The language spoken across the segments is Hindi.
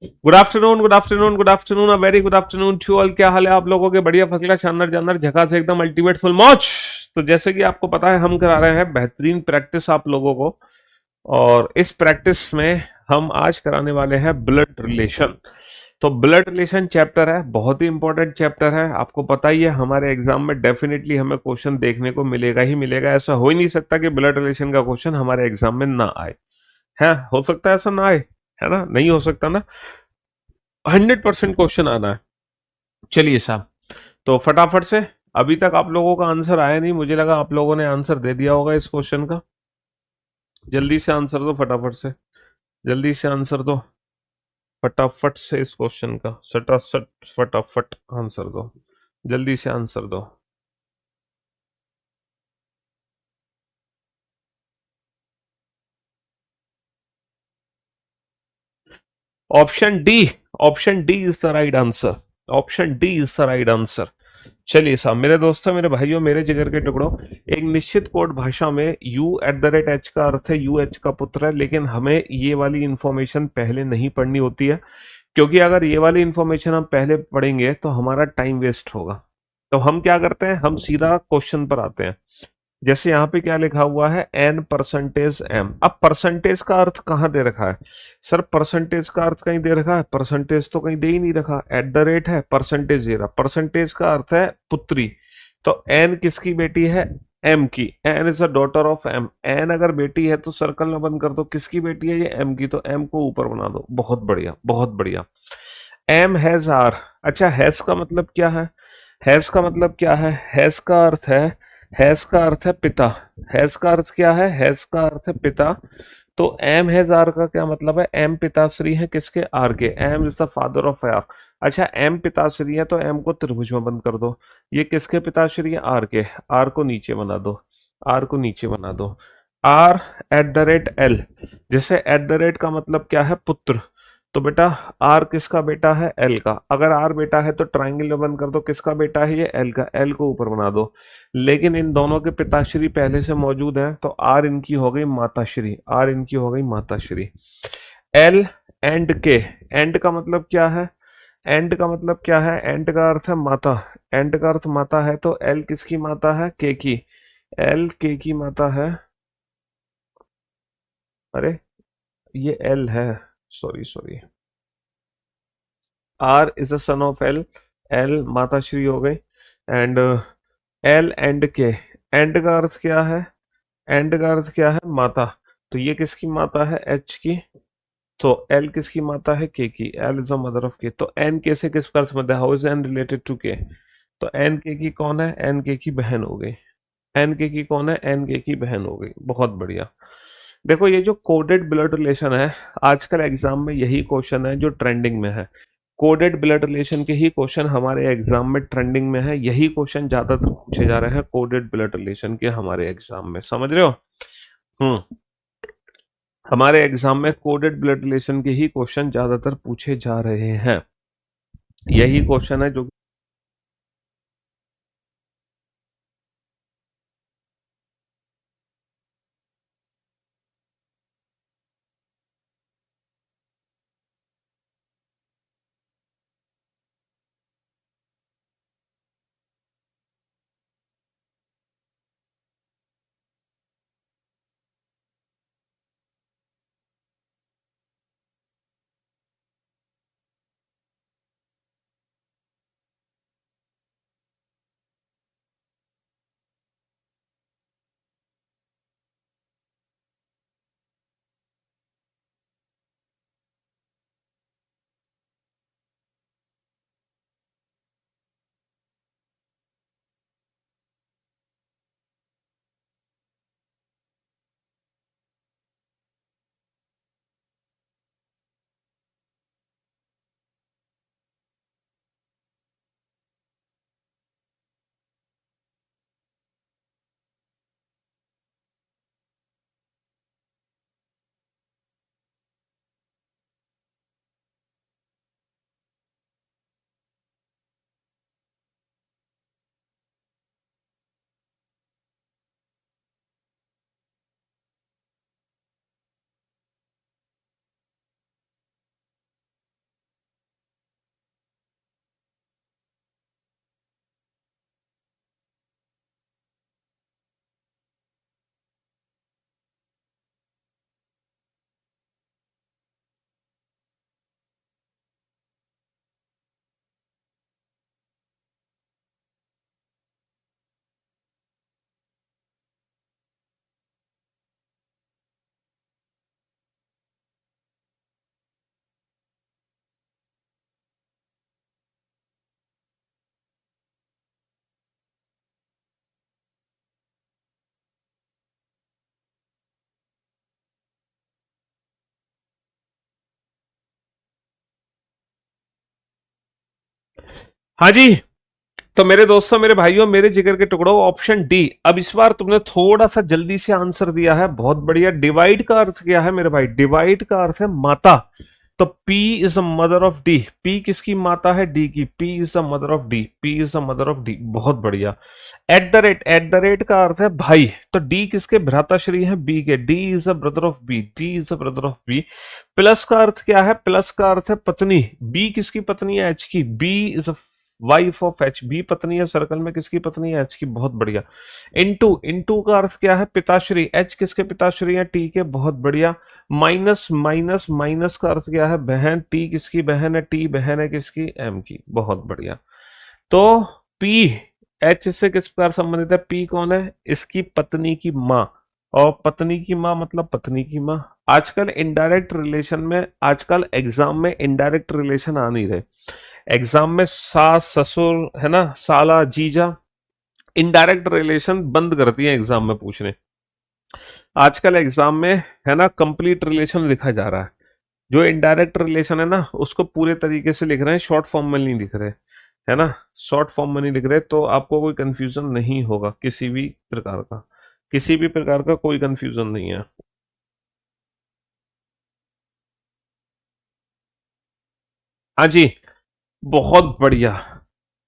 Good afternoon, good afternoon, good afternoon, a very good afternoon to all. क्या हाल है आप लोगों के? बढ़िया, फर्स्ट क्लास, शानदार जानदार, झकास एकदम, अल्टीमेट, फुल मौज। तो जैसे कि आपको पता है, हम करा रहे हैं बेहतरीन प्रैक्टिस आप लोगों को। और इस प्रैक्टिस में हम आज कराने वाले हैं ब्लड रिलेशन। तो ब्लड रिलेशन चैप्टर है, बहुत ही इंपॉर्टेंट चैप्टर है। आपको पता ही है, हमारे एग्जाम में डेफिनेटली हमें क्वेश्चन देखने को मिलेगा ही मिलेगा। ऐसा हो ही नहीं सकता कि ब्लड रिलेशन का क्वेश्चन हमारे एग्जाम में ना आए। है, हो सकता है ऐसा ना आए? है ना, नहीं हो सकता ना। 100% क्वेश्चन आना है। चलिए साहब, तो फटाफट से। अभी तक आप लोगों का आंसर आया नहीं, मुझे लगा आप लोगों ने आंसर दे दिया होगा इस क्वेश्चन का। जल्दी से आंसर दो फटाफट से। जल्दी से आंसर दो फटाफट से इस क्वेश्चन का, सटासट फटाफट आंसर दो। जल्दी से आंसर दो। Option D. Option D is the right answer. Option D is the right answer. चलिए साहब, मेरे दोस्तों, मेरे भाइयों, मेरे जिगर के टुकड़ों, एक निश्चित कोड भाषा में you eight the rate H का अर्थ है यू एच का पुत्र है, लेकिन हमें ये वाली इंफॉर्मेशन पहले नहीं पढ़नी होती है। क्योंकि अगर ये वाली इंफॉर्मेशन हम पहले पढ़ेंगे तो हमारा टाइम वेस्ट होगा। तो हम क्या करते हैं, हम सीधा क्वेश्चन पर आते हैं। जैसे यहाँ पे क्या लिखा हुआ है, एन परसेंटेज एम। अब परसेंटेज का अर्थ कहाँ दे रखा है? सर, परसेंटेज का अर्थ कहीं दे रखा है? परसेंटेज तो कहीं दे ही नहीं रखा। एट द रेट है, परसेंटेज दे रहा। परसेंटेज का अर्थ है पुत्री। तो एन किसकी बेटी है? एम की। N is a daughter of M. N अगर बेटी है तो सर्कल में बंद कर दो, किसकी बेटी है ये? एम की। तो एम को ऊपर बना दो। बहुत बढ़िया, बहुत बढ़िया। M has R. अच्छा, हैज का मतलब क्या है? हैज का मतलब क्या है? हैज का अर्थ है, हैज का अर्थ है पिता। हैज का अर्थ क्या है? हैज का अर्थ है पिता। तो एम हैज आर का क्या मतलब है? एम पिताश्री है किसके? आर के। M is the father of R. अच्छा, एम पिताश्री है तो एम को त्रिभुज में बंद कर दो। ये किसके पिताश्री है? आर के। आर को नीचे बना दो। आर को नीचे बना दो। R at the rate L. जैसे एट द रेट का मतलब क्या है? पुत्र। तो बेटा, आर किसका बेटा है? एल का। अगर आर बेटा है तो ट्राइंगल में बंद कर दो, किसका बेटा है ये? एल का। एल को ऊपर बना दो। लेकिन इन दोनों के पिताश्री पहले से मौजूद हैं, तो आर इनकी हो गई माताश्री। आर इनकी हो गई माताश्री। L and K. एंड का मतलब क्या है? एंड का मतलब क्या है? एंड का अर्थ है माता। एंड का अर्थ माता है, तो एल किसकी माता है? के की। एल के की माता है। अरे, ये एल है। Sorry sorry. R is the son of L. L माताश्री हो गई। And L and K. And का अर्थ क्या है? एंड का अर्थ क्या है? माता। तो ये किसकी माता है? एच की। तो एल किसकी माता है? के की। L is the mother of K. तो एन के से किस अर्थ में? How is N related to K? तो एन के की कौन है? एन के की बहन हो गई। एन के की कौन है? एन के की बहन हो गई। बहुत बढ़िया। देखो, ये जो कोडेड ब्लड रिलेशन है, आजकल एग्जाम में यही क्वेश्चन है जो ट्रेंडिंग में है। कोडेड ब्लड रिलेशन के ही क्वेश्चन हमारे एग्जाम में ट्रेंडिंग में है। यही क्वेश्चन ज्यादातर पूछे जा रहे हैं कोडेड ब्लड रिलेशन के हमारे एग्जाम में, समझ रहे हो? हम्म। हमारे एग्जाम में कोडेड ब्लड रिलेशन के ही क्वेश्चन ज्यादातर पूछे जा रहे हैं। यही क्वेश्चन है जो हाँ जी। तो मेरे दोस्तों, मेरे भाइयों, मेरे जिगर के टुकड़ों, ऑप्शन डी। अब इस बार तुमने थोड़ा सा जल्दी से आंसर दिया है, बहुत बढ़िया। डिवाइड का अर्थ क्या है मेरे भाई? डिवाइड का अर्थ है माता। तो P is the mother of D. P किसकी माता है? डी की। P is the mother of D. P is the mother of D. बहुत बढ़िया। Eight the rate. Eight the rate का अर्थ है भाई। तो डी किसके भ्राताश्री है? बी के। D is the brother of B. D is the brother of B. Plus का अर्थ क्या है? प्लस का अर्थ है पत्नी। बी किसकी पत्नी है? एच की। B is wife of H. B पत्नी है सर्कल में किसकी पत्नी है? एच की। बहुत बढ़िया। इनटू। इनटू का अर्थ क्या है? पिताश्री। एच किसके पिताश्री है? टी के। बहुत बढ़िया। माइनस। माइनस। माइनस का अर्थ क्या है? बहन। टी किसकी बहन है? टी बहन है किसकी? एम की। बहुत बढ़िया। तो पी एच से किस प्रकार संबंधित है? पी कौन है? इसकी पत्नी की माँ। और पत्नी की माँ मतलब पत्नी की माँ। आजकल इनडायरेक्ट रिलेशन में, आजकल एग्जाम में इनडायरेक्ट रिलेशन आ नहीं रहे। एग्जाम में सास ससुर है ना, साला जीजा, इनडायरेक्ट रिलेशन बंद करती है एग्जाम में पूछने। आजकल एग्जाम में है ना कंप्लीट रिलेशन लिखा जा रहा है। जो इनडायरेक्ट रिलेशन है ना उसको पूरे तरीके से लिख रहे हैं, शॉर्ट फॉर्म में नहीं लिख रहे। है ना, शॉर्ट फॉर्म में नहीं लिख रहे, तो आपको कोई कंफ्यूजन नहीं होगा किसी भी प्रकार का। किसी भी प्रकार का कोई कंफ्यूजन नहीं है। हाँ जी। बहुत बढ़िया।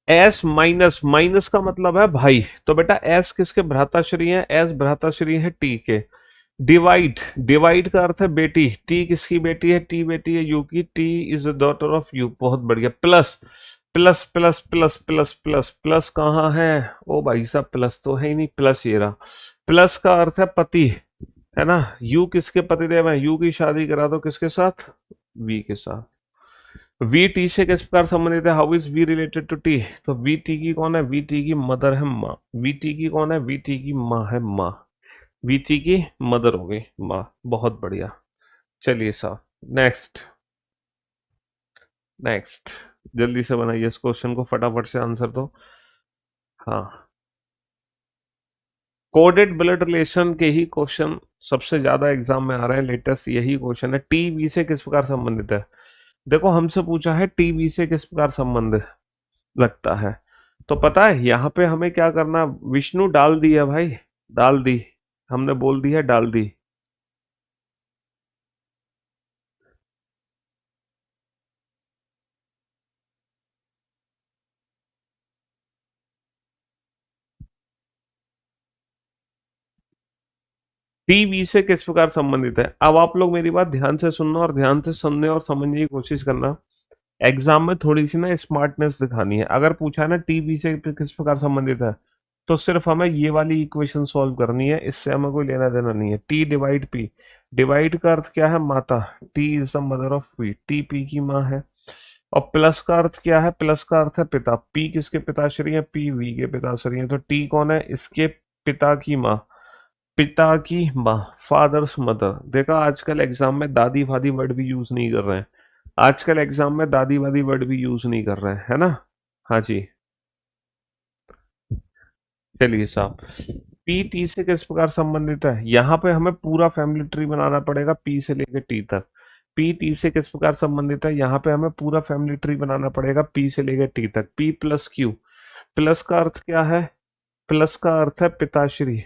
S minus. माइनस का मतलब है भाई। तो बेटा एस किसके भ्राताश्री है? एस भ्राताश्री है टी के। डिवाइड। डिवाइड का अर्थ है बेटी। टी किसकी बेटी है? टी बेटी है यू की। T is the daughter of you. बहुत बढ़िया। Plus. Plus plus plus plus plus plus कहाँ है? ओ भाई साहब, प्लस तो है ही नहीं, प्लस ये रहा। प्लस का अर्थ है पति। है ना, यू किसके पति देव है? यू की शादी करा दो किसके साथ? वी के साथ। वी टी से किस प्रकार संबंधित है? How is V related to T? तो वी टी की कौन है? वी टी की मदर है माँ। वी टी की कौन है? वी टी की माँ है माँ। वी टी की मदर हो गई माँ। बहुत बढ़िया। चलिए साहब, नेक्स्ट। नेक्स्ट। जल्दी से बनाइए इस क्वेश्चन को, फटाफट से आंसर दो। हाँ। कोडेड ब्लड रिलेशन के ही क्वेश्चन सबसे ज्यादा एग्जाम में आ रहे हैं, लेटेस्ट यही क्वेश्चन है। टीबी से किस प्रकार संबंधित है? देखो हमसे पूछा है टीबी से किस प्रकार संबंध लगता है। तो पता है यहाँ पे हमें क्या करना? विष्णु डाल दी है भाई। डाल दी। हमने बोल दी है डाल दी। टीबी से किस प्रकार संबंधित है? अब आप लोग मेरी बात ध्यान से सुनना और ध्यान से सुनने और समझने की कोशिश करना। एग्जाम में थोड़ी सी ना स्मार्टनेस दिखानी है। अगर पूछा है ना टीबी से किस प्रकार संबंधित है, तो सिर्फ हमें ये वाली इक्वेशन सॉल्व करनी है, इससे हमें कोई लेना देना नहीं है। T divide P. डिवाइड का अर्थ क्या है? माता। T is the mother of P. T P की माँ है। और प्लस का अर्थ क्या है? प्लस का अर्थ है पिता। पी किसके पिताश्री है? पी वी के पिताश्री है। तो टी कौन है? इसके पिता की माँ। पिता की माँ। Father's mother. देखा, आजकल एग्जाम में दादी वादी वर्ड भी यूज नहीं कर रहे हैं। आजकल एग्जाम में दादी वादी वर्ड भी यूज नहीं कर रहे हैं, है ना। हाँ जी। चलिए साहब, पी टी से किस प्रकार संबंधित है? यहाँ पे हमें पूरा फैमिली ट्री बनाना पड़ेगा, पी से लेकर टी तक। पी टी से किस प्रकार संबंधित है? यहाँ पे हमें पूरा फैमिली ट्री बनाना पड़ेगा, पी से लेकर टी तक। P plus Q. प्लस का अर्थ क्या है? प्लस का अर्थ है पिताश्री।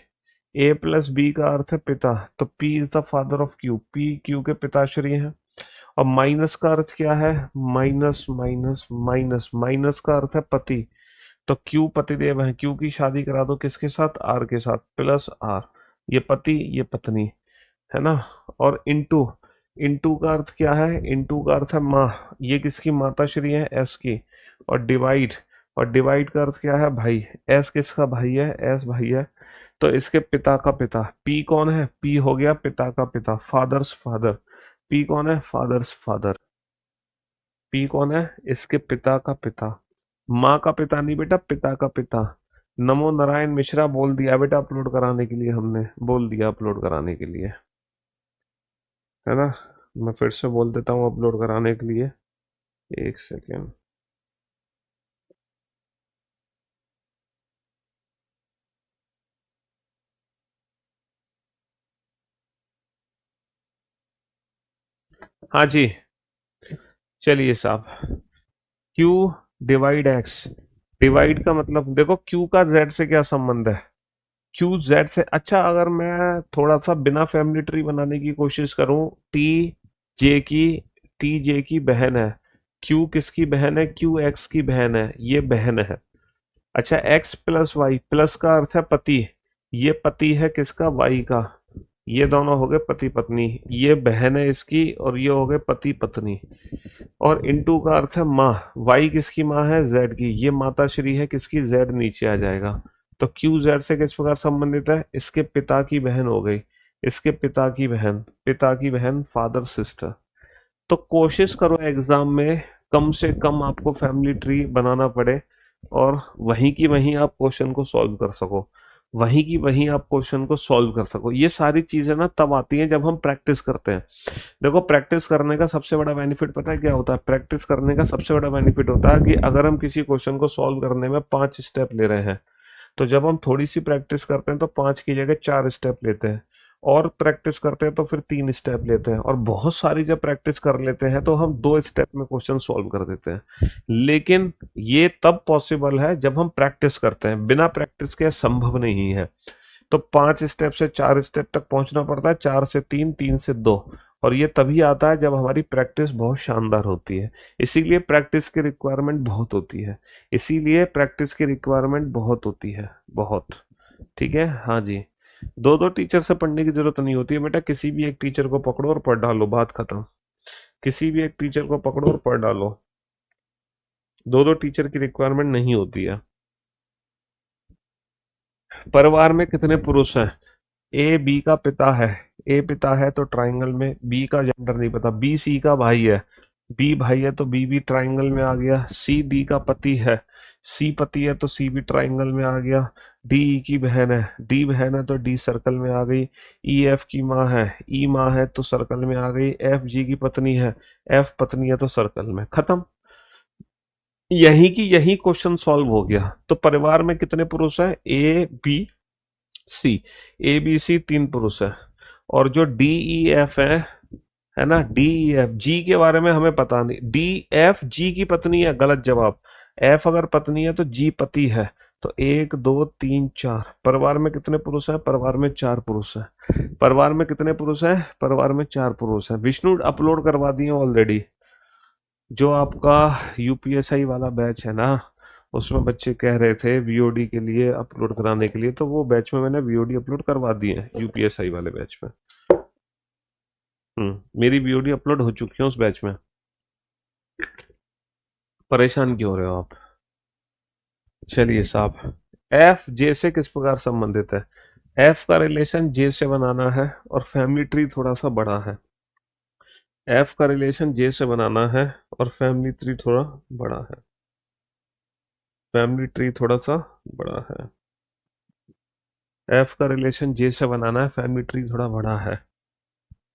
ए प्लस बी का अर्थ है पिता। तो P is the father of Q. P Q के पिताश्री हैं। और माइनस का अर्थ क्या है? Minus minus minus. माइनस का अर्थ है पति। तो क्यू पतिदेव है, क्यू की शादी करा दो किसके साथ? आर के साथ। Plus R. ये पति ये पत्नी। है ना। और इनटू। इनटू का अर्थ क्या है? इनटू का अर्थ है माँ। ये किसकी माताश्री है? एस की। और डिवाइड। और डिवाइड का अर्थ क्या है? भाई। एस किसका भाई है? एस भाई है। तो इसके पिता का पिता। पी कौन है? पी हो गया पिता का पिता, फादर्स फादर। पी कौन है? Fathers father. पी कौन है? इसके पिता का पिता। माँ का पिता नहीं बेटा, पिता का पिता। नमो नारायण मिश्रा बोल दिया बेटा अपलोड कराने के लिए, हमने बोल दिया अपलोड कराने के लिए। है ना। मैं फिर से बोल देता हूँ अपलोड कराने के लिए। एक सेकेंड। हाँ जी। चलिए साहब, क्यू डिवाइड एक्स। डिवाइड का मतलब देखो क्यू का जेड से क्या संबंध है, क्यू जेड से। अच्छा अगर मैं थोड़ा सा बिना फैमिली ट्री बनाने की कोशिश करूं, टी जे की, टी जे की बहन है, क्यू किसकी बहन है, क्यू एक्स की बहन है, ये बहन है। अच्छा एक्स प्लस वाई, प्लस का अर्थ है पति, ये पति है किसका, वाई का, ये दोनों हो गए पति पत्नी, ये बहन है इसकी और ये हो गए पति पत्नी। और इनटू का अर्थ है माँ, वाई किसकी माँ है, जेड की, ये माता श्री है किसकी, जेड नीचे आ जाएगा। तो क्यू जेड से किस प्रकार संबंधित है, इसके पिता की बहन हो गई, इसके पिता की बहन, पिता की बहन फादर सिस्टर। तो कोशिश करो एग्जाम में कम से कम आपको फैमिली ट्री बनाना पड़े और वहीं की वहीं आप क्वेश्चन को सॉल्व कर सको, वहीं की वहीं आप क्वेश्चन को सॉल्व कर सको। ये सारी चीजें ना तब आती हैं जब हम प्रैक्टिस करते हैं। देखो प्रैक्टिस करने का सबसे बड़ा बेनिफिट पता है क्या होता है, प्रैक्टिस करने का सबसे बड़ा बेनिफिट होता है कि अगर हम किसी क्वेश्चन को सॉल्व करने में 5 स्टेप ले रहे हैं, तो जब हम थोड़ी सी प्रैक्टिस करते हैं तो 5 की जगह 4 स्टेप लेते हैं, और प्रैक्टिस करते हैं तो फिर 3 स्टेप लेते हैं, और बहुत सारी जब प्रैक्टिस कर लेते हैं तो हम 2 स्टेप में क्वेश्चन सॉल्व कर देते हैं। लेकिन ये तब पॉसिबल है जब हम प्रैक्टिस करते हैं, बिना प्रैक्टिस के संभव नहीं है। तो 5 स्टेप से 4 स्टेप तक पहुंचना पड़ता है, 4 से 3, 3 से 2। और ये तभी आता है जब हमारी प्रैक्टिस बहुत शानदार होती है। इसीलिए प्रैक्टिस की रिक्वायरमेंट बहुत होती है, इसीलिए प्रैक्टिस की रिक्वायरमेंट बहुत होती है, बहुत। ठीक है, हाँ जी। दो दो टीचर से पढ़ने की जरूरत नहीं होती है बेटा, किसी भी एक टीचर को पकड़ो और पढ़ डालो, बात खत्म। किसी भी एक टीचर को पकड़ो और पढ़ डालो, दो दो टीचर की रिक्वायरमेंट नहीं होती है। परिवार में कितने पुरुष हैं, ए बी का पिता है, ए पिता है तो ट्राइंगल में, बी का जेंडर नहीं पता, बी सी का भाई है, बी भाई है तो बी भी ट्राइंगल में आ गया, सी डी का पति है, सी पति है तो सी भी ट्राइंगल में आ गया, डी ई की बहन है, डी बहन है तो डी सर्कल में आ गई, ई एफ की माँ है, ई माँ है तो सर्कल में आ गई, एफ जी की पत्नी है, एफ पत्नी है तो सर्कल में, खत्म। यही की यही क्वेश्चन सॉल्व हो गया। तो परिवार में कितने पुरुष हैं, A B C, A B C 3 पुरुष है। और जो डी ई एफ है ना, डी ई एफ, जी के बारे में हमें पता नहीं, डी एफ जी की पत्नी है, गलत जवाब। एफ अगर पत्नी है तो जी पति है। तो 1 2 3 4, परिवार में कितने पुरुष हैं, परिवार में 4 पुरुष हैं। परिवार में कितने पुरुष हैं, परिवार में 4 पुरुष हैं। विष्णु अपलोड करवा दिए ऑलरेडी, जो आपका यूपीएसआई वाला बैच है ना, उसमें बच्चे कह रहे थे वीओडी के लिए अपलोड कराने के लिए, तो वो बैच में मैंने वीओडी अपलोड करवा दिए हैं, यूपीएसआई वाले बैच में। मेरी वीओडी अपलोड हो चुकी है उस बैच में। परेशान क्यों हो रहे हो आप। चलिए साहब, एफ जे से किस प्रकार संबंधित है, एफ का रिलेशन जे से बनाना है और फैमिली ट्री थोड़ा सा बड़ा है। एफ का रिलेशन जे से बनाना है और फैमिली ट्री थोड़ा बड़ा है, फैमिली ट्री थोड़ा सा बड़ा है। एफ का रिलेशन जे से बनाना है, फैमिली ट्री थोड़ा बड़ा है।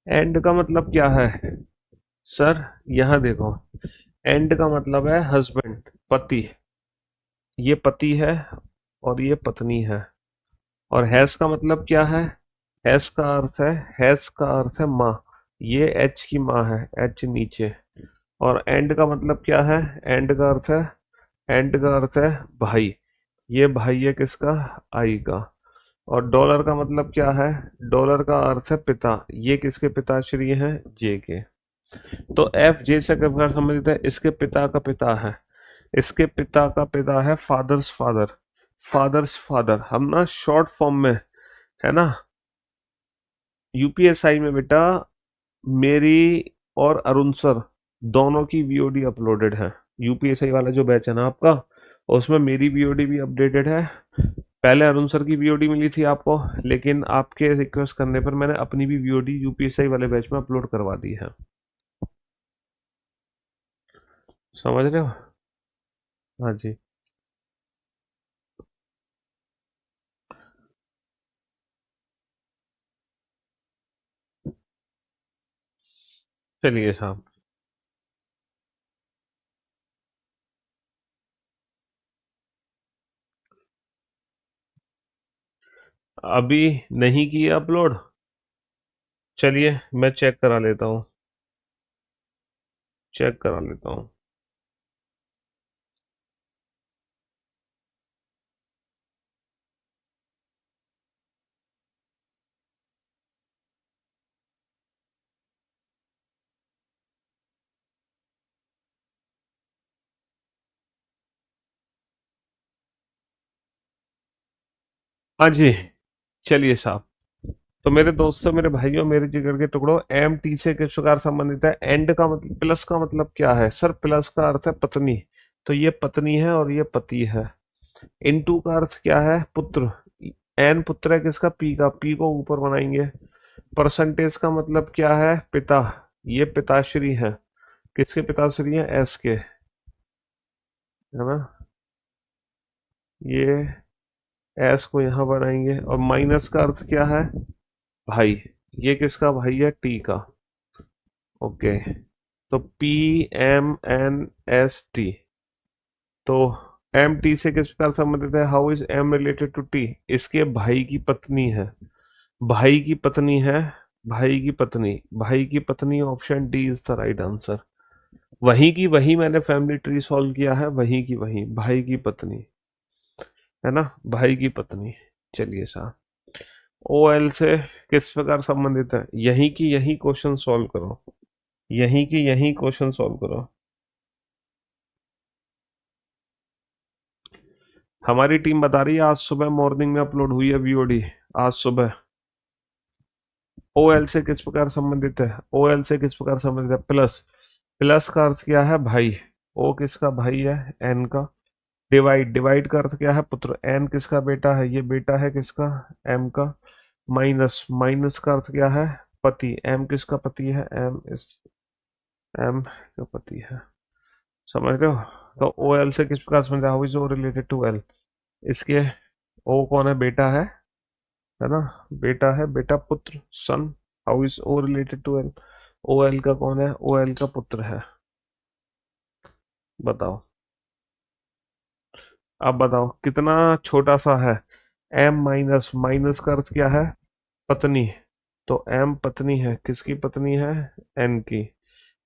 एंड का मतलब क्या है सर, यहाँ देखो, एंड का मतलब है हस्बैंड, पति, ये पति है और ये पत्नी है। और हैस का मतलब क्या है, हैस का अर्थ है, हैस का अर्थ है माँ, ये एच की माँ है, एच नीचे। और एंड का मतलब क्या है, एंड का अर्थ है, एंड का अर्थ है भाई, ये भाई है किसका, आई का। और डॉलर का मतलब क्या है, डॉलर का अर्थ है पिता, ये किसके पिताश्री हैं, जे के। तो एफ जे से किस प्रकार संबंधित है, इसके पिता का पिता है, इसके पिता का पिता है फादर्स फादर, फादर्स फादर। हम ना शॉर्ट फॉर्म में, है ना, यूपीएसआई में बेटा मेरी और अरुण सर दोनों की वीओडी अपलोडेड है। यूपीएसआई वाला जो बैच है ना आपका, उसमें मेरी वीओडी भी अपडेटेड है। पहले अरुण सर की वीओडी मिली थी आपको, लेकिन आपके रिक्वेस्ट करने पर मैंने अपनी भी वीओडी यूपीएसआई वाले बैच में अपलोड करवा दी है। समझ रहे हो, हाँ जी। चलिए साहब, अभी नहीं किया अपलोड, चलिए मैं चेक करा लेता हूँ, चेक करा लेता हूँ। हाँ जी, चलिए साहब। तो मेरे दोस्तों, मेरे भाइयों, मेरे जिगर के टुकड़ों, एम टी से किस प्रकार संबंधित है? एंड का मतलब, प्लस का मतलब क्या है सर? प्लस का अर्थ है पत्नी। तो ये पत्नी है और ये पति है। इनटू का अर्थ क्या है? पुत्र। एन पुत्र है किसका? पी का। पी को ऊपर बनाएंगे। परसेंटेज का मतलब क्या है? पिता। ये पिताश्री है। किसके पिताश्री है? एस के, है ना? ये एस को यहाँ बनाएंगे। और माइनस का अर्थ क्या है? भाई। ये किसका भाई है? टी का। ओके। तो P M N S T. तो एम टी से किस प्रकार संबंधित है? How is M related to T? इसके भाई की पत्नी है। भाई की पत्नी है। भाई की पत्नी। भाई की पत्नी, option D is the right answer. वही की वही मैंने फैमिली ट्री सॉल्व किया है, वही की वही, भाई की पत्नी, है ना? भाई की पत्नी। चलिए साहब, ओ एल से किस प्रकार संबंधित है? यही की यही क्वेश्चन सॉल्व करो। यही की यही क्वेश्चन सॉल्व करो। हमारी टीम बता रही है आज सुबह मॉर्निंग में अपलोड हुई है वीओडी। आज सुबह। ओ एल से किस प्रकार संबंधित है? ओ एल से किस प्रकार संबंधित है? प्लस। प्लस का अर्थ क्या है? भाई। ओ किसका भाई है? एन का। डिवाइड। डिवाइड का अर्थ क्या है? पुत्र। एन किसका बेटा है? ये बेटा है किसका? एम का। माइनस। माइनस का अर्थ क्या है? पति। एम किसका पति है? एम का पति है। समझ रहे हो? तो ओ एल से किस प्रकार समझ? How is O related to L? इसके ओ कौन है? बेटा है ना? बेटा है, बेटा पुत्र, son. How is O related to L? O L का कौन है? ओ एल का पुत्र है। बताओ। अब बताओ कितना छोटा सा है? M minus. माइनस का अर्थ क्या है? पत्नी। तो एम पत्नी है। किसकी पत्नी है? एन की।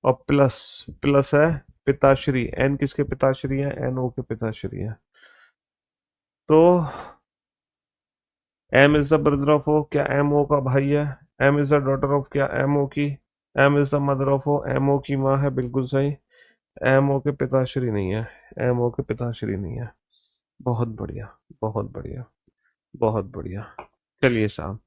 और प्लस। प्लस है पिताश्री। एन किसके पिताश्री है? एन ओ के पिताश्री है। तो M is the brother of O. क्या एम ओ का भाई है? M is the daughter of, क्या एम ओ की? M is the mother of O. M O की माँ है, बिल्कुल सही। एम ओ के पिताश्री नहीं है। एम ओ के पिताश्री नहीं है। बहुत बढ़िया। बहुत बढ़िया। बहुत बढ़िया। चलिए साहब।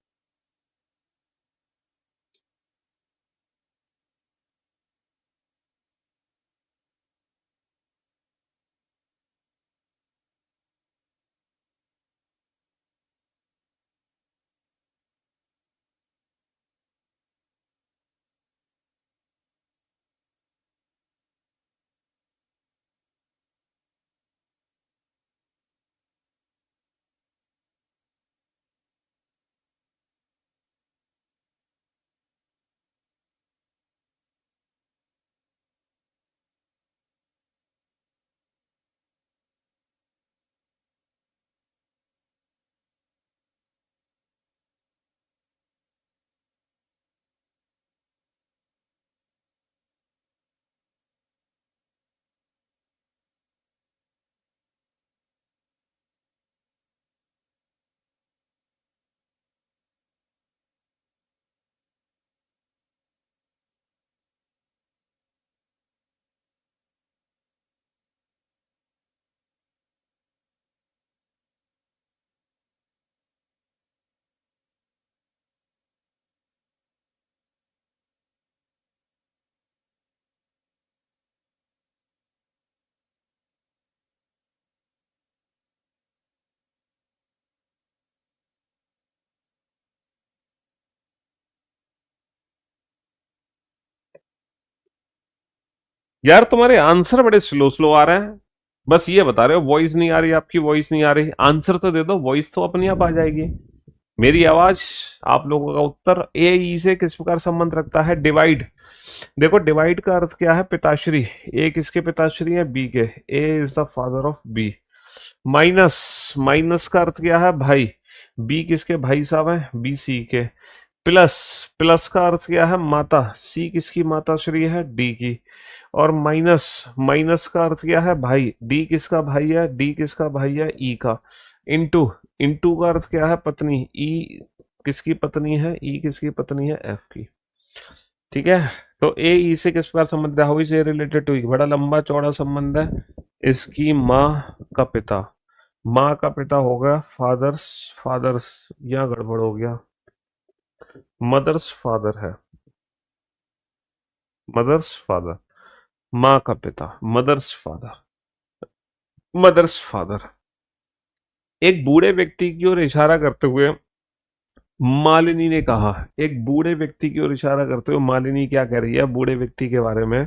यार तुम्हारे आंसर बड़े स्लो स्लो आ रहे हैं। बस ये बता रहे हो वॉइस नहीं आ रही, आपकी वॉइस नहीं आ रही। आंसर तो दे दो, वॉइस तो अपने आप आ जाएगी। मेरी आवाज, आप लोगों का उत्तर। ए ई से किस प्रकार संबंध रखता है? डिवाइड। देखो, डिवाइड का अर्थ क्या है? पिताश्री। ए किसके पिताश्री है? बी के। A is the father of B. Minus. Minus का अर्थ क्या है? भाई। बी किसके भाई साहब है? बी सी के। प्लस। प्लस का अर्थ क्या है? माता। सी किसकी माता श्री है? डी की। और माइनस। माइनस का अर्थ क्या है? भाई। डी किसका भाई है? डी किसका भाई है? ई का। इनटू। इनटू का अर्थ क्या है? पत्नी। ई किसकी पत्नी है? ई किसकी पत्नी है? एफ की। ठीक है। तो ए ई से किस प्रकार संबंध है? How is A related to E? बड़ा लंबा चौड़ा संबंध है। इसकी माँ का पिता। माँ का पिता हो गया फादर्स, फादर्स यहाँ गड़बड़ हो गया, मदर्स फादर है, मदर्स फादर, माँ का पिता, मदर्स फादर, मदर्स फादर। एक बूढ़े व्यक्ति की ओर इशारा करते हुए मालिनी ने कहा, एक बूढ़े व्यक्ति की ओर इशारा करते हुए मालिनी क्या कह रही है बूढ़े व्यक्ति के बारे में,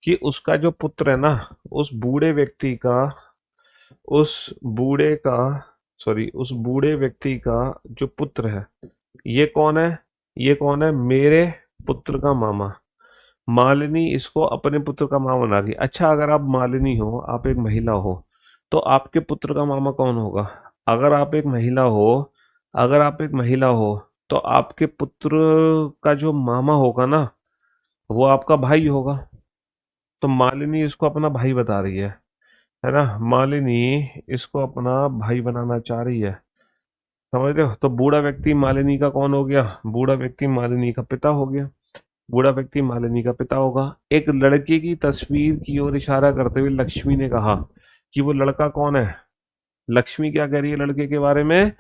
कि उसका जो पुत्र है ना, उस बूढ़े व्यक्ति का, उस बूढ़े का, सॉरी, उस बूढ़े व्यक्ति का जो पुत्र है, ये कौन है, ये कौन है, मेरे पुत्र का मामा। मालिनी इसको अपने पुत्र का मामा बना रही। अच्छा, अगर आप मालिनी हो, आप एक महिला हो, तो आपके पुत्र का मामा कौन होगा? अगर आप एक महिला हो, अगर आप एक महिला हो, तो आपके पुत्र का जो मामा होगा ना, वो आपका भाई होगा। तो मालिनी इसको अपना भाई बता रही है ना, मालिनी इसको अपना भाई बनाना चाह रही है। समझ रहे हो? तो बूढ़ा व्यक्ति मालिनी का कौन हो गया? बूढ़ा व्यक्ति मालिनी का पिता हो गया। बूढ़ा व्यक्ति मालिनी का पिता होगा। एक लड़के की तस्वीर की ओर इशारा करते हुए लक्ष्मी ने कहा कि वो लड़का कौन है। लक्ष्मी क्या कह रही है लड़के के बारे में,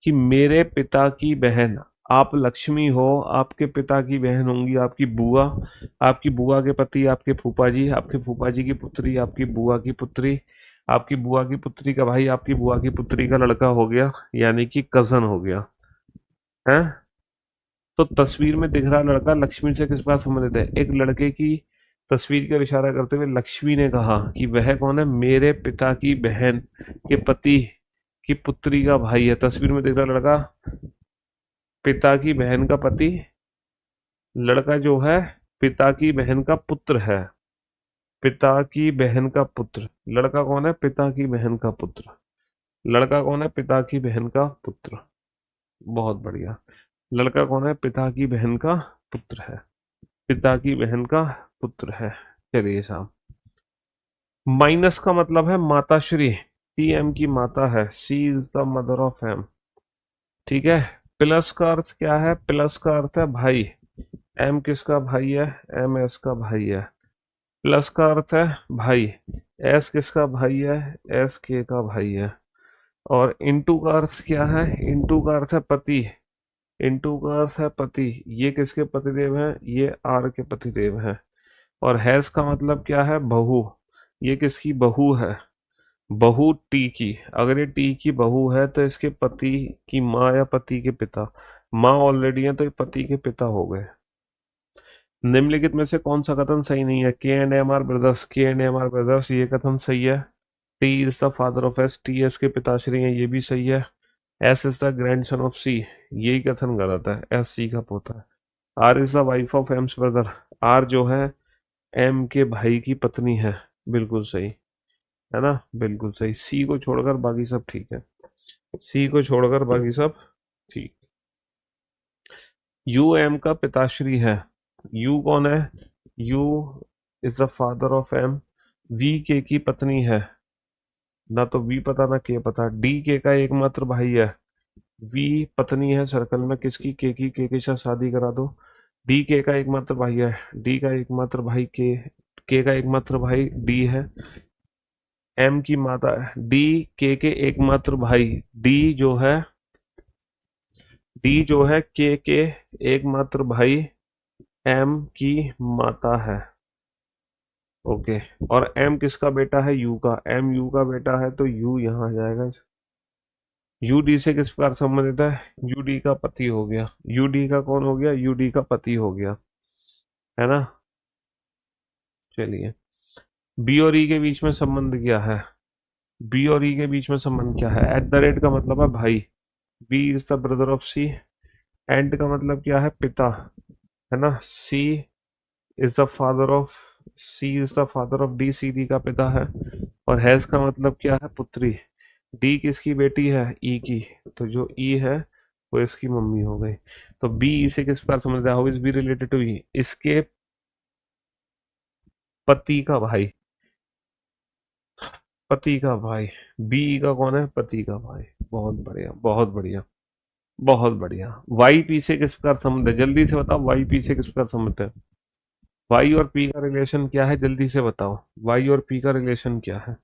कि मेरे पिता की बहन, आप लक्ष्मी हो, आपके पिता की बहन होंगी आपकी बुआ, आपकी बुआ के पति आपके फूफा जी, आपके फूफा जी की पुत्री आपकी बुआ की पुत्री, आपकी बुआ की पुत्री का भाई आपकी बुआ की पुत्री का लड़का हो गया, यानी कि कजन हो गया है। तो तस्वीर में दिख रहा लड़का लक्ष्मी से किस बात संबंधित है? एक लड़के की तस्वीर की ओर इशारा करते हुए लक्ष्मी ने कहा कि वह कौन है? मेरे पिता की बहन के पति की पुत्री का भाई है। तस्वीर में दिख रहा लड़का पिता की बहन का पति, लड़का जो है पिता की बहन का पुत्र है, पिता की बहन का पुत्र। लड़का कौन है? पिता की बहन का पुत्र। लड़का कौन है? पिता की बहन का पुत्र। बहुत बढ़िया। लड़का कौन है? पिता की बहन का पुत्र है, पिता की बहन का पुत्र है। चलिए साहब, माइनस का मतलब है माताश्री, टी एम की माता है, C is the mother of M. ठीक है। प्लस का अर्थ क्या है? प्लस का अर्थ है भाई। एम किसका भाई है? एम एस का भाई है। प्लस का अर्थ है भाई। एस किसका भाई है? एस के का भाई है। और इनटू का अर्थ क्या है? इनटू का अर्थ है पति। इनटू का अर्थ है पति। ये किसके पतिदेव हैं? ये आर के पतिदेव हैं। और हैज का मतलब क्या है? बहू। ये किसकी बहू है? बहू टी की। अगर ये टी की बहू है तो इसके पति की माँ या पति के पिता, माँ ऑलरेडी है तो ये पति के पिता हो गए। निम्नलिखित में से कौन सा कथन सही नहीं है? K and M are brothers, K and M are brothers, ये कथन सही है। T is the father of S, T S के पिताश्री हैं, ये भी सही है। S is the grandson of C, यही कथन गलत है, एस सी का पोता है। R is the wife of M's brother, R जो है एम के भाई की पत्नी है, बिल्कुल सही है ना, बिल्कुल सही। सी को छोड़कर बाकी सब ठीक है, सी को छोड़कर बाकी सब ठीक। यू एम का पिताश्री है। यू कौन है? U is the father of M. V K की पत्नी है, ना तो वी पता ना के पता। डी के का एकमात्र भाई है। वी पत्नी है सर्कल में किसकी? के साथ शादी करा दो। डी के का एकमात्र भाई है, डी का एकमात्र भाई के का एकमात्र भाई डी है। एम की माता, डी के एकमात्र भाई, डी जो है के एकमात्र भाई एम की माता है। ओके। और एम किसका बेटा है? यू का। एम यू का बेटा है तो यू यहाँ आ जाएगा। यू डी से किस प्रकार संबंधित है? यू डी का पति हो गया। यू डी का कौन हो गया? यू डी का पति हो गया, है ना। चलिए, बी और ई के बीच में संबंध क्या है? बी और ई के बीच में संबंध क्या है? एट द रेट का मतलब है भाई। B is the brother of C. And का मतलब क्या है? पिता, है ना। C is the father of, C is the father of D, C D का पिता है। और हैज का मतलब क्या है? पुत्री। डी किसकी बेटी है? ई की। तो जो ई है वो इसकी मम्मी हो गई। तो बी ई से किस प्रकार समझता है? How is B related to E? इसके पति का भाई, पति का भाई। बी ई का कौन है? पति का भाई। बहुत बढ़िया, बहुत बढ़िया, बहुत बढ़िया। वाई पी से किस प्रकार संबंध है? जल्दी से बताओ, वाई पी से किस प्रकार संबंध है? वाई और पी का रिलेशन क्या है? जल्दी से बताओ, वाई और पी का रिलेशन क्या है?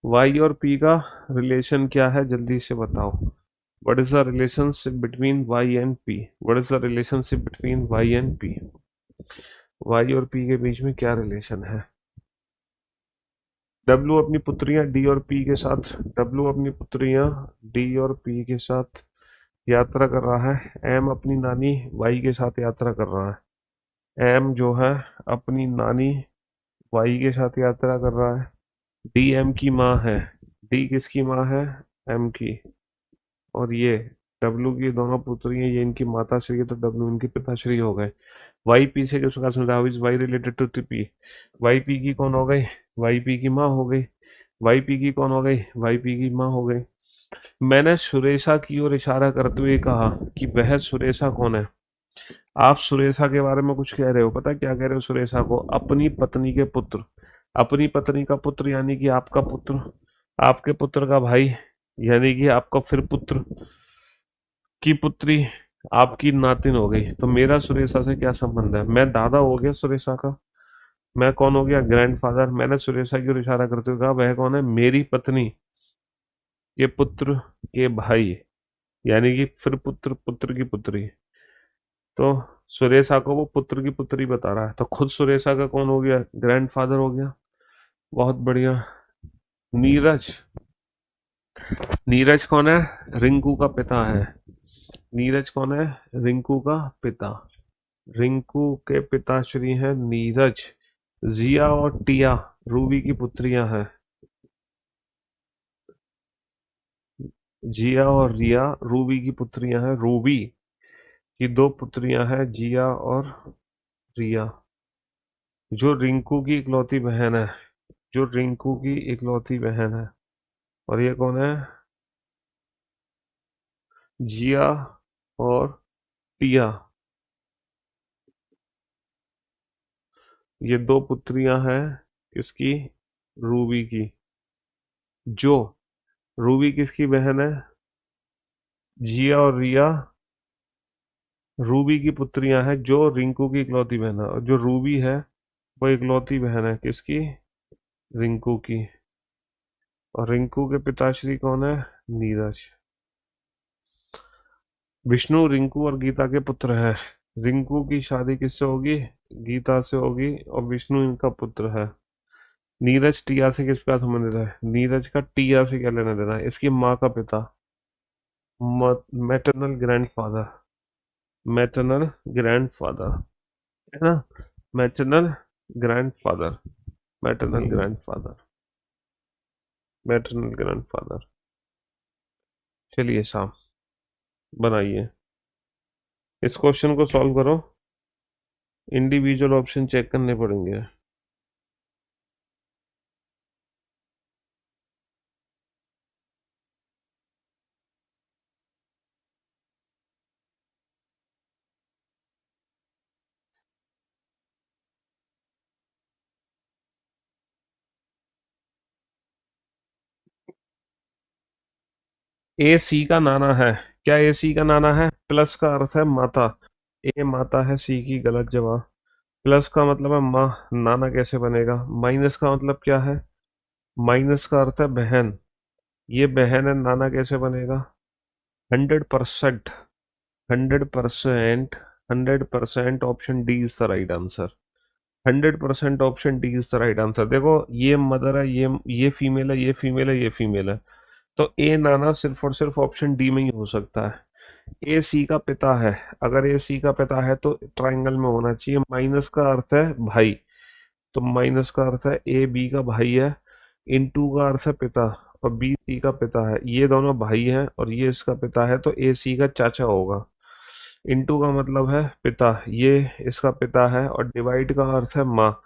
वाई और पी का रिलेशन क्या है, जल्दी से बताओ। What is the relationship between Y and P? What is the relationship between Y and P? Y और पी के बीच में क्या रिलेशन है? डब्लू अपनी पुत्रियां डी और पी के साथ, डब्लू अपनी पुत्रियां डी और पी के साथ यात्रा कर रहा है। एम अपनी नानी वाई के साथ यात्रा कर रहा है। एम जो है अपनी नानी वाई के साथ यात्रा कर रहा है। डी एम की माँ है। डी किसकी माँ है? एम की। और ये डब्लू की दोनों पुत्री हैं, ये इनकी माता श्री है, तो डब्लू इनके पिताश्री हो गए। वाई पी से किस प्रकार से how is Y related to P? Y P की कौन हो गई? वाई पी की माँ हो गई। वाई पी की कौन हो गई? वाई पी की माँ हो गई। मैंने सुरेशा की ओर इशारा करते हुए कहा कि वह सुरेशा कौन है? आप सुरेशा के बारे में कुछ कह रहे हो, पता क्या कह रहे हो? सुरेशा को अपनी पत्नी के पुत्र, अपनी पत्नी का पुत्र यानी कि आपका पुत्र, आपके पुत्र का भाई यानी कि आपका फिर पुत्र की पुत्री आपकी नातिन हो गई। तो मेरा सुरेशा से क्या संबंध है? मैं दादा हो गया सुरेशा का। मैं कौन हो गया? ग्रैंडफादर। मैंने सुरेशा की ओर इशारा करते हुए कहा वह कौन है? मेरी पत्नी के पुत्र के भाई यानी कि फिर पुत्र, पुत्र की पुत्री। तो सुरेशा को वो पुत्र की पुत्री बता रहा है, तो खुद सुरेशा का कौन हो गया? ग्रैंडफादर हो गया। बहुत बढ़िया। नीरज, नीरज कौन है? रिंकू का पिता है। नीरज कौन है? रिंकू का पिता। रिंकू के पिताश्री हैं नीरज। जिया और टिया रूबी की पुत्रियां हैं। जिया और रिया रूबी की पुत्रियां हैं। रूबी की दो पुत्रियां हैं, जिया और रिया, जो रिंकू की इकलौती बहन है। जो रिंकू की इकलौती बहन है। और ये कौन है? जिया और टिया। ये दो पुत्रियां हैं किसकी? रूबी की। जो रूबी किसकी बहन है? जिया और रिया रूबी की पुत्रियां हैं, जो रिंकू की इकलौती बहन है। और जो रूबी है वो इकलौती बहन है किसकी? रिंकू की। और रिंकू के पिताश्री कौन है? नीरज। विष्णु रिंकू और गीता के पुत्र है। रिंकू की शादी किससे होगी? गीता से होगी, और विष्णु इनका पुत्र है। नीरज टिया से किस प्रकार संबंधित है? नीरज का टिया से क्या लेना देना है? इसकी माँ का पिता, मैटरनल ग्रैंडफादर। मैटरनल ग्रैंडफादर है ना? Maternal grandfather, maternal grandfather, maternal grandfather. चलिए साहब, बनाइए इस क्वेश्चन को, सॉल्व करो। इंडिविजुअल ऑप्शन चेक करने पड़ेंगे। ए सी का नाना है। क्या ए सी का नाना है? प्लस का अर्थ है माता। ए माता है, सी की गलत जवाब। प्लस का मतलब है माँ, नाना कैसे बनेगा? माइनस का मतलब क्या है? माइनस का अर्थ है बहन, ये बहन है, नाना कैसे बनेगा? 100%, 100%, 100% option D is the right answer. 100% option D is the right answer. देखो, ये मदर है, ये फीमेल है, ये फीमेल है, ये फीमेल है, तो ए नाना सिर्फ और सिर्फ ऑप्शन डी में ही हो सकता है। ए सी का पिता है, अगर ए सी का पिता है तो ट्राइंगल में होना चाहिए। माइनस का अर्थ है भाई, तो माइनस का अर्थ है ए बी का भाई है। इनटू का अर्थ है पिता, और बी सी का पिता है। ये दोनों भाई हैं और ये इसका पिता है, तो ए सी का चाचा होगा। इनटू का मतलब है पिता, ये इसका पिता है, और डिवाइड का अर्थ है माँ,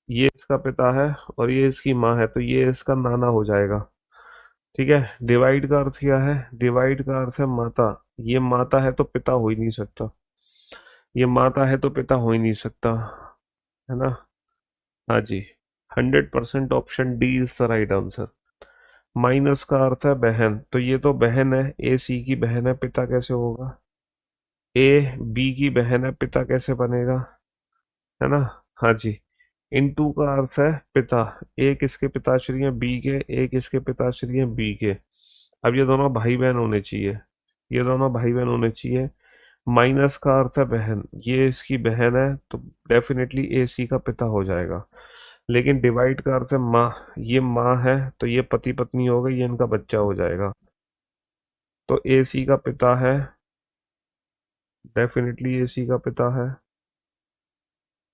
ये इसका पिता है और ये इसकी माँ है, तो ये इसका नाना हो जाएगा। ठीक है। डिवाइड का अर्थ क्या है? डिवाइड का अर्थ है माता, ये माता है तो पिता हो ही नहीं सकता, ये माता है तो पिता हो ही नहीं सकता, है ना? हाँ जी, 100% option D is the right answer. Minus का अर्थ है बहन, तो ये तो बहन है, ए सी की बहन है, पिता कैसे होगा? ए बी की बहन है, पिता कैसे बनेगा? है ना? हाँ जी। इनटू का अर्थ है पिता। ए किसके पिताश्री हैं? बी के। ए किसके पिताश्री हैं? बी के। अब ये दोनों भाई बहन होने चाहिए, ये दोनों भाई बहन होने चाहिए। माइनस का अर्थ है बहन, ये इसकी बहन है तो डेफिनेटली ए सी का पिता हो जाएगा। लेकिन डिवाइड का अर्थ है माँ, ये माँ है तो ये पति पत्नी हो गई, ये इनका बच्चा हो जाएगा। तो ए सी का पिता है, डेफिनेटली ए सी का पिता है।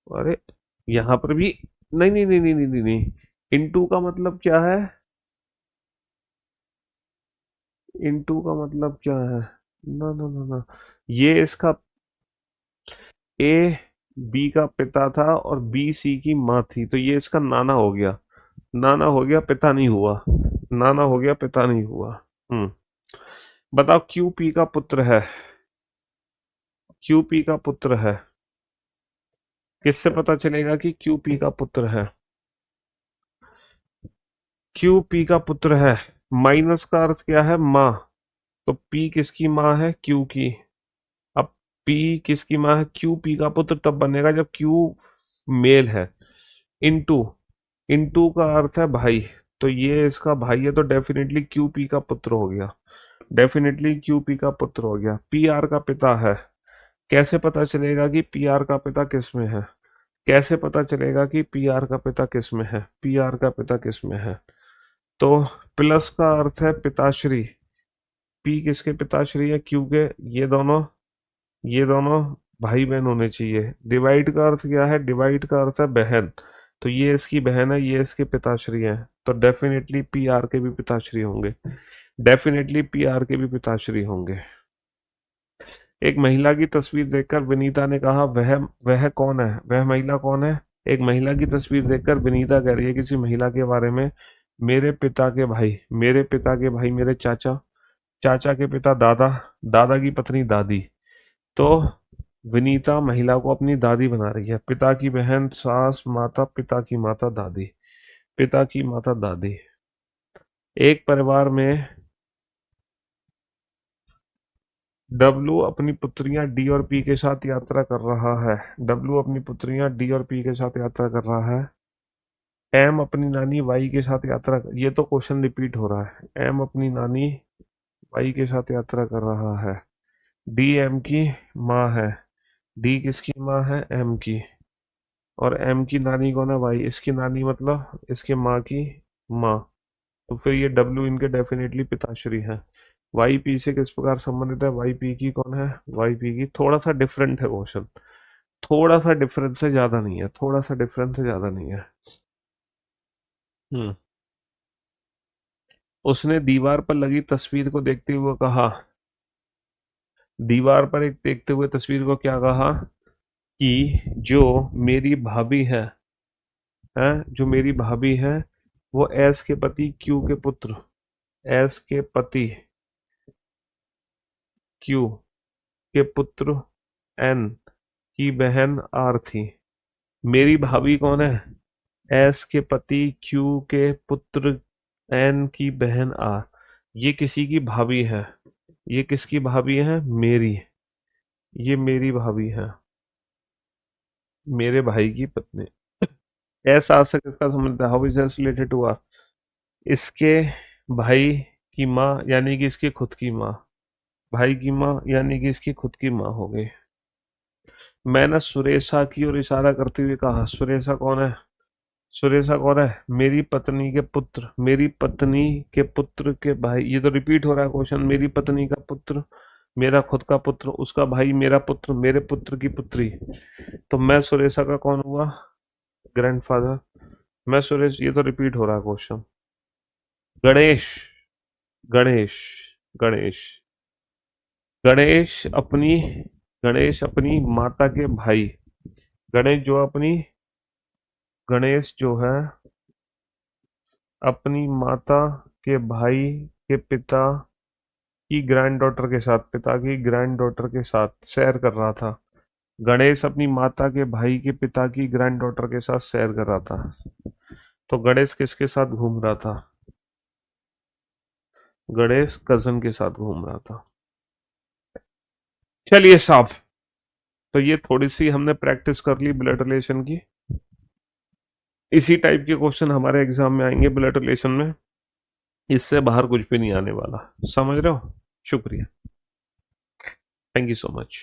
अरे यहाँ पर भी नहीं नहीं नहीं नहीं नहीं नहीं, नहीं। इनटू का मतलब क्या है? इनटू का मतलब क्या है? ना ना ना ना, ये इसका ए बी का पिता था और बी सी की माँ थी, तो ये इसका नाना हो गया। नाना हो गया, पिता नहीं हुआ। नाना हो गया, पिता नहीं हुआ। हम्म। बताओ क्यू पी का पुत्र है, क्यू पी का पुत्र है। किससे पता चलेगा कि क्यू पी का पुत्र है? क्यू पी का पुत्र है। माइनस का अर्थ क्या है? माँ। तो पी किसकी माँ है? क्यू की। अब पी किसकी माँ है? क्यू पी का पुत्र तब बनेगा जब क्यू मेल है। इनटू, इनटू का अर्थ है भाई, तो ये इसका भाई है तो डेफिनेटली क्यू पी का पुत्र हो गया। डेफिनेटली क्यू पी का पुत्र हो गया। पी आर का पिता है। कैसे पता चलेगा कि पी आर का पिता किस में है? कैसे पता चलेगा कि पी आर का पिता किस में है? पी आर का पिता किस में है? तो प्लस का अर्थ है पिताश्री। पी किसके पिताश्री है? क्यू के। ये दोनों, ये दोनों भाई बहन होने चाहिए। डिवाइड का अर्थ क्या है? डिवाइड का अर्थ है बहन, तो ये इसकी बहन है, ये इसके पिताश्री है, तो डेफिनेटली पी आर के भी पिताश्री होंगे। डेफिनेटली पी आर के भी पिताश्री होंगे। एक महिला की तस्वीर देखकर विनीता ने कहा वह कौन है? वह महिला कौन है? एक महिला की तस्वीर देखकर विनीता कह रही है किसी महिला के बारे में, मेरे पिता के भाई, मेरे पिता के भाई मेरे चाचा, चाचा के पिता दादा, दादा की पत्नी दादी। तो विनीता महिला को अपनी दादी बना रही है। पिता की बहन सास माता, पिता की माता दादी, पिता की माता दादी। एक परिवार में डब्लू अपनी पुत्रियां डी और पी के साथ यात्रा कर रहा है। डब्लू अपनी पुत्रियां डी और पी के साथ यात्रा कर रहा है। एम अपनी नानी वाई के साथ ये तो क्वेश्चन रिपीट हो रहा है। एम अपनी नानी वाई के साथ यात्रा कर रहा है। डी एम की माँ है। डी किसकी माँ है? एम की। और एम की नानी कौन है? वाई। इसकी नानी मतलब इसके माँ की माँ। तो फिर ये डब्ल्यू इनके डेफिनेटली पिताश्री हैं। वाई पी से किस प्रकार संबंधित है? वाई पी की कौन है? वाई पी की। थोड़ा सा डिफरेंट है क्वेश्चन, थोड़ा सा डिफरेंस से ज्यादा नहीं है, थोड़ा सा डिफरेंस से ज्यादा नहीं है। हम्म। उसने दीवार पर लगी तस्वीर को देखते हुए कहा, दीवार पर एक देखते हुए तस्वीर को क्या कहा? कि जो मेरी भाभी है जो मेरी भाभी है वो एस के पति क्यू के पुत्र, एस के पति क्यू के पुत्र एन की बहन आर थी। मेरी भाभी कौन है? एस के पति क्यू के पुत्र एन की बहन आर। ये किसी की भाभी है, ये किसकी भाभी है? मेरी। ये मेरी भाभी है, मेरे भाई की पत्नी। एस आर से किसका संबंध है? How is this related to R? इसके भाई की माँ यानी कि इसकी खुद की माँ, भाई की माँ यानी कि इसकी खुद की माँ हो गई। मैंने सुरेशा की और इशारा करते हुए कहा, सुरेशा कौन है? सुरेशा कौन है? मेरी पत्नी के पुत्र, मेरी पत्नी के पुत्र के भाई। ये तो रिपीट हो रहा है क्वेश्चन। मेरी पत्नी का पुत्र, मेरा खुद का पुत्र, उसका भाई, मेरा पुत्र, मेरे पुत्र की पुत्री। तो मैं सुरेशा का कौन हुआ? ग्रैंडफादर। मैं सुरेश, ये तो रिपीट हो रहा है क्वेश्चन। गणेश, गणेश, गणेश, गणेश अपनी, गणेश अपनी माता के भाई, गणेश जो अपनी, गणेश जो है अपनी माता के भाई के पिता की ग्रैंड डॉटर के साथ, पिता की ग्रैंड डॉटर के साथ सैर कर रहा था। गणेश अपनी माता के भाई के पिता की ग्रैंड डॉटर के साथ सैर कर रहा था। तो गणेश किसके साथ घूम रहा था? गणेश कजन के साथ घूम रहा था। चलिए साहब, तो ये थोड़ी सी हमने प्रैक्टिस कर ली ब्लड रिलेशन की। इसी टाइप के क्वेश्चन हमारे एग्जाम में आएंगे ब्लड रिलेशन में, इससे बाहर कुछ भी नहीं आने वाला, समझ रहे हो? शुक्रिया, थैंक यू सो मच।